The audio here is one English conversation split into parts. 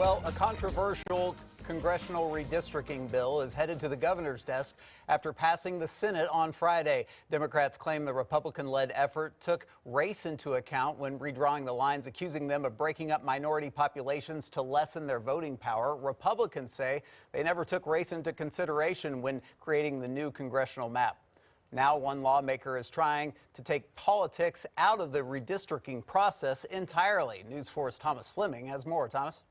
Well, a controversial congressional redistricting bill is headed to the governor's desk after passing the Senate on Friday. Democrats claim the Republican-led effort took race into account when redrawing the lines, accusing them of breaking up minority populations to lessen their voting power. Republicans say they never took race into consideration when creating the new congressional map. Now, one lawmaker is trying to take politics out of the redistricting process entirely. News 4's Thomas Fleming has more. Thomas?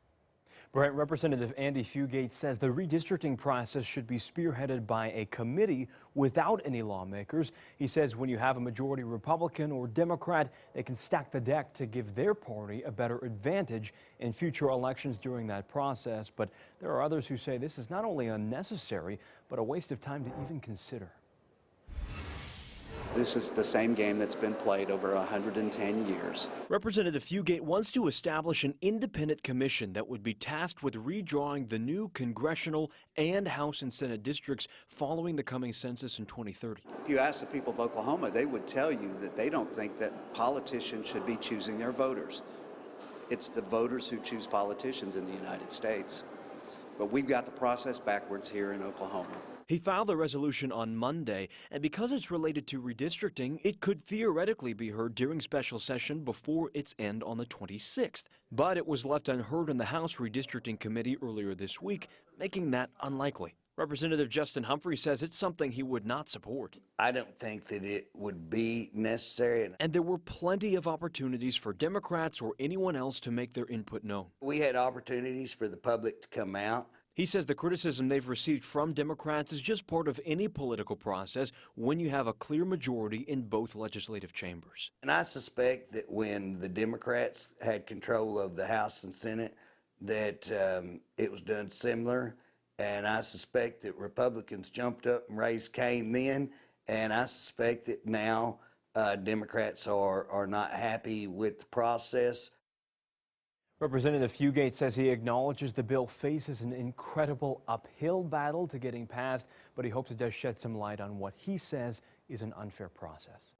Brent, Representative Andy Fugate says the redistricting process should be spearheaded by a committee without any lawmakers. He says when you have a majority Republican or Democrat, they can stack the deck to give their party a better advantage in future elections during that process. But there are others who say this is not only unnecessary, but a waste of time to even consider. This is the same game that's been played over 110 years. Representative Fugate wants to establish an independent commission that would be tasked with redrawing the new congressional and House and Senate districts following the coming census in 2030. If you ask the people of Oklahoma, they would tell you that they don't think that politicians should be choosing their voters. It's the voters who choose politicians in the United States. But we've got the process backwards here in Oklahoma. He filed the resolution on Monday, and because it's related to redistricting, it could theoretically be heard during special session before its end on the 26th. But it was left unheard in the House Redistricting Committee earlier this week, making that unlikely. Representative Justin Humphrey says it's something he would not support. I don't think that it would be necessary. And there were plenty of opportunities for Democrats or anyone else to make their input known. We had opportunities for the public to come out. He says the criticism they've received from Democrats is just part of any political process when you have a clear majority in both legislative chambers. And I suspect that when the Democrats had control of the House and Senate, that it was done similar. And I suspect that Republicans jumped up and raised Cain then. And I suspect that now Democrats are not happy with the process. Representative Fugate says he acknowledges the bill faces an incredible uphill battle to getting passed, but he hopes it does shed some light on what he says is an unfair process.